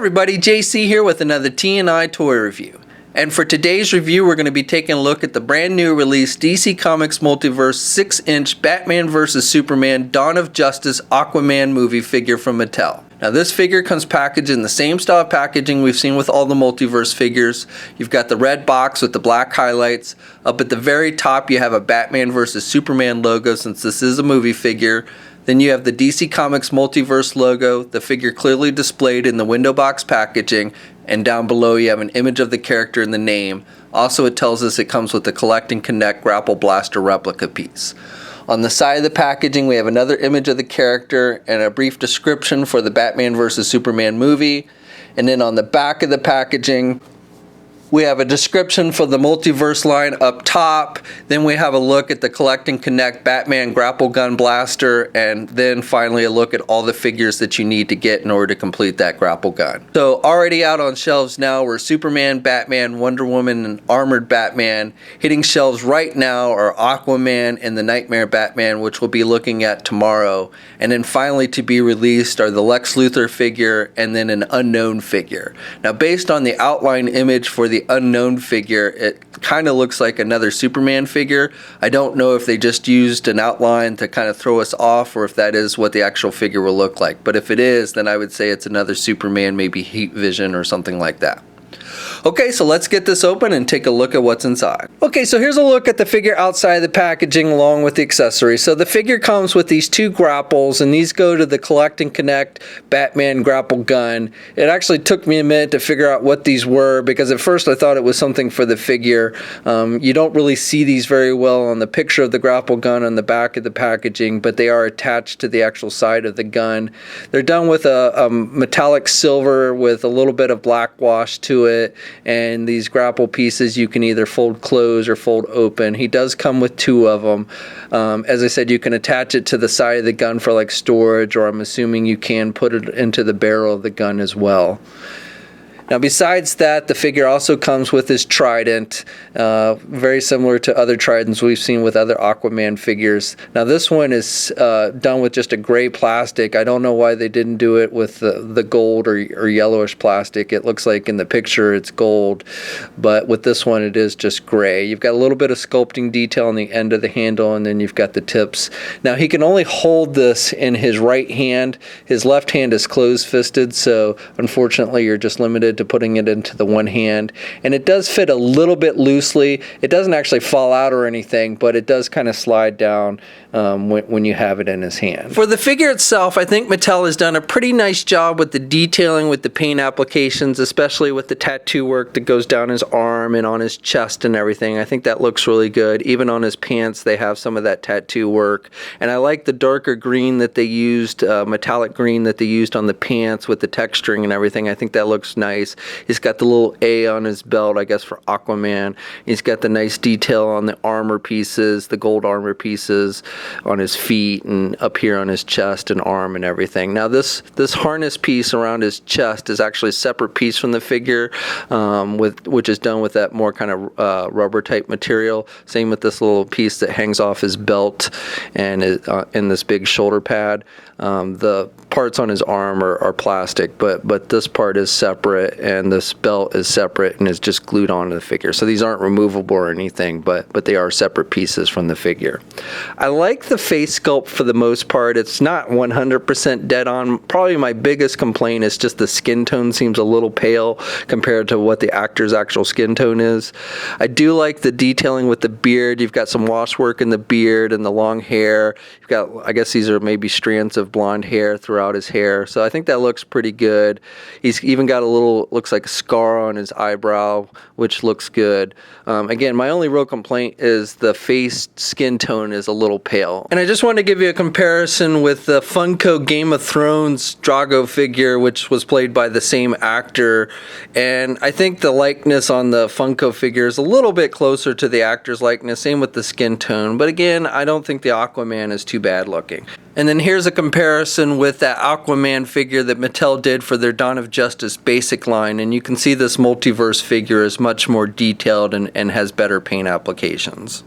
everybody, JC here with another T&I toy review. And for today's review, we're going to be taking a look at the brand new release DC Comics Multiverse 6-inch Batman vs. Superman Dawn of Justice Aquaman movie figure from Mattel. Now this figure comes packaged in the same style of packaging we've seen with all the Multiverse figures. You've got the red box with the black highlights. Up at the very top you have a Batman vs. Superman logo since this is a movie figure. Then you have the DC Comics Multiverse logo, the figure clearly displayed in the window box packaging, and down below you have an image of the character and the name. Also it tells us it comes with the Collect and Connect Grapple Blaster replica piece. On the side of the packaging we have another image of the character and a brief description for the Batman vs. Superman movie. And then on the back of the packaging we have a description for the Multiverse line up top. Then we have a look at the Collect and Connect Batman Grapple Gun Blaster, and then finally a look at all the figures that you need to get in order to complete that grapple gun. So already out on shelves now were Superman, Batman, Wonder Woman, and Armored Batman. Hitting shelves right now are Aquaman and the Nightmare Batman, which we'll be looking at tomorrow. And then finally to be released are the Lex Luthor figure and then an Unknown figure. Now based on the outline image for the Unknown figure, it kind of looks like another Superman figure. I don't know if they just used an outline to kind of throw us off or if that is what the actual figure will look like. But if it is, then I would say it's another Superman, maybe Heat Vision or something like that. Okay, so let's get this open and take a look at what's inside. Okay, so here's a look at the figure outside the packaging along with the accessories. So the figure comes with these two grapples, and these go to the Collect and Connect Batman grapple gun. It actually took me a minute to figure out what these were because at first I thought it was something for the figure. You don't really see these very well on the picture of the grapple gun on the back of the packaging, but they are attached to the actual side of the gun. They're done with a metallic silver with a little bit of black wash to it. And these grapple pieces you can either fold close or fold open. He does come with two of them. As I said, you can attach it to the side of the gun for like storage, or I'm assuming you can put it into the barrel of the gun as well. Now besides that, the figure also comes with his trident, very similar to other tridents we've seen with other Aquaman figures. Now this one is done with just a gray plastic. I don't know why they didn't do it with the gold or yellowish plastic. It looks like in the picture it's gold, but with this one it is just gray. You've got a little bit of sculpting detail on the end of the handle, and then you've got the tips. Now he can only hold this in his right hand. His left hand is closed-fisted, so unfortunately you're just limited to putting it into the one hand, and it does fit a little bit loosely. It doesn't actually fall out or anything, but it does kind of slide down when you have it in his hand. For the figure itself, I think Mattel has done a pretty nice job with the detailing with the paint applications, especially with the tattoo work that goes down his arm and on his chest and everything. I think that looks really good. Even on his pants they have some of that tattoo work, and I like the darker green that they used, metallic green that they used on the pants with the texturing and everything. I think that looks nice. He's got the little A on his belt, I guess, for Aquaman. He's got the nice detail on the armor pieces, the gold armor pieces on his feet and up here on his chest and arm and everything. Now this harness piece around his chest is actually a separate piece from the figure, which is done with that more kind of rubber type material. Same with this little piece that hangs off his belt and in this big shoulder pad. The parts on his arm are plastic, but this part is separate and this belt is separate and is just glued onto the figure. So these aren't removable or anything, but they are separate pieces from the figure. I like the face sculpt for the most part. It's not 100% dead on. Probably my biggest complaint is just the skin tone seems a little pale compared to what the actor's actual skin tone is. I do like the detailing with the beard. You've got some wash work in the beard and the long hair. You've got, I guess these are maybe strands of blonde hair throughout his hair. So I think that looks pretty good. He's even got a little, looks like a scar on his eyebrow, which looks good. Again, my only real complaint is the face skin tone is a little pale. And I just wanted to give you a comparison with the Funko Game of Thrones Drago figure, which was played by the same actor. And I think the likeness on the Funko figure is a little bit closer to the actor's likeness. Same with the skin tone. But again, I don't think the Aquaman is too bad looking. And then here's a comparison with that Aquaman figure that Mattel did for their Dawn of Justice basic line, and you can see this Multiverse figure is much more detailed and has better paint applications.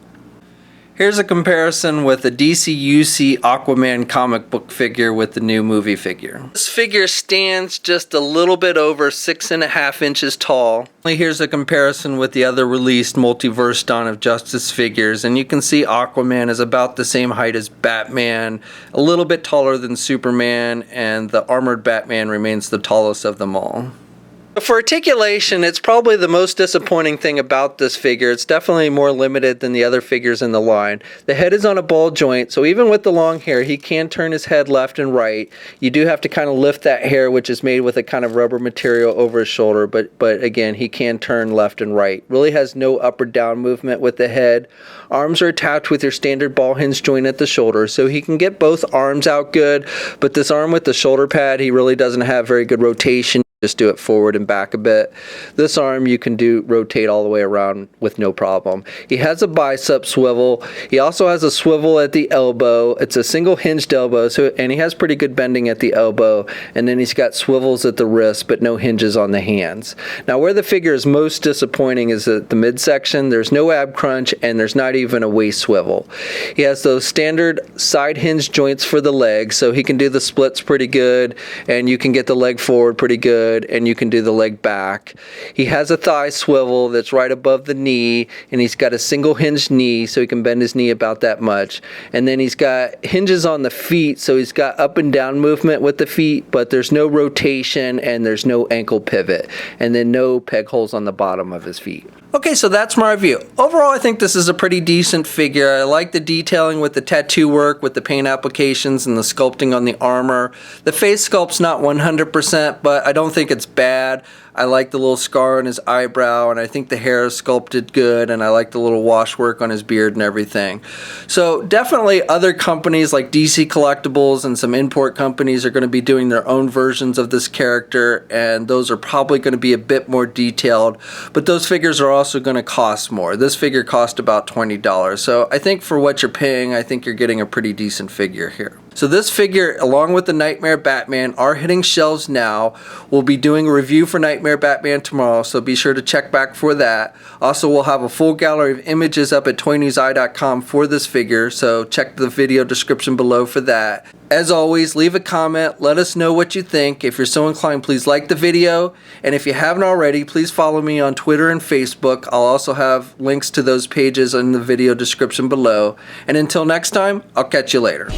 Here's a comparison with the DC Aquaman comic book figure with the new movie figure. This figure stands just a little bit over 6.5 inches tall. Here's a comparison with the other released Multiverse Dawn of Justice figures, and you can see Aquaman is about the same height as Batman, a little bit taller than Superman, and the armored Batman remains the tallest of them all. For articulation, it's probably the most disappointing thing about this figure. It's definitely more limited than the other figures in the line. The head is on a ball joint, so even with the long hair, he can turn his head left and right. You do have to kind of lift that hair, which is made with a kind of rubber material over his shoulder, but again, he can turn left and right. Really has no up or down movement with the head. Arms are attached with your standard ball hinge joint at the shoulder, so he can get both arms out good, but this arm with the shoulder pad, he really doesn't have very good rotation. Just do it forward and back a bit. This arm you can rotate all the way around with no problem. He has a bicep swivel. He also has a swivel at the elbow. It's a single hinged elbow, and he has pretty good bending at the elbow. And then he's got swivels at the wrist, but no hinges on the hands. Now, where the figure is most disappointing is at the midsection. There's no ab crunch, and there's not even a waist swivel. He has those standard side hinge joints for the legs, so he can do the splits pretty good, and you can get the leg forward pretty good, and you can do the leg back. He has a thigh swivel that's right above the knee, and he's got a single hinged knee, so he can bend his knee about that much. And then he's got hinges on the feet, so he's got up and down movement with the feet, but there's no rotation and there's no ankle pivot, and then no peg holes on the bottom of his feet. Okay, so that's my review. Overall, I think this is a pretty decent figure. I like the detailing with the tattoo work, with the paint applications and the sculpting on the armor. The face sculpt's not 100%, but I don't think it's bad. I like the little scar on his eyebrow, and I think the hair is sculpted good, and I like the little wash work on his beard and everything. So definitely other companies like DC Collectibles and some import companies are going to be doing their own versions of this character, and those are probably going to be a bit more detailed, but those figures are also going to cost more. This figure cost about $20, so I think for what you're paying, I think you're getting a pretty decent figure here. So this figure, along with the Nightmare Batman, are hitting shelves now. We'll be doing a review for Nightmare Batman tomorrow, so be sure to check back for that. Also, we'll have a full gallery of images up at toynewseye.com for this figure, so check the video description below for that. As always, leave a comment, let us know what you think. If you're so inclined, please like the video, and if you haven't already, please follow me on Twitter and Facebook. I'll also have links to those pages in the video description below. And until next time, I'll catch you later.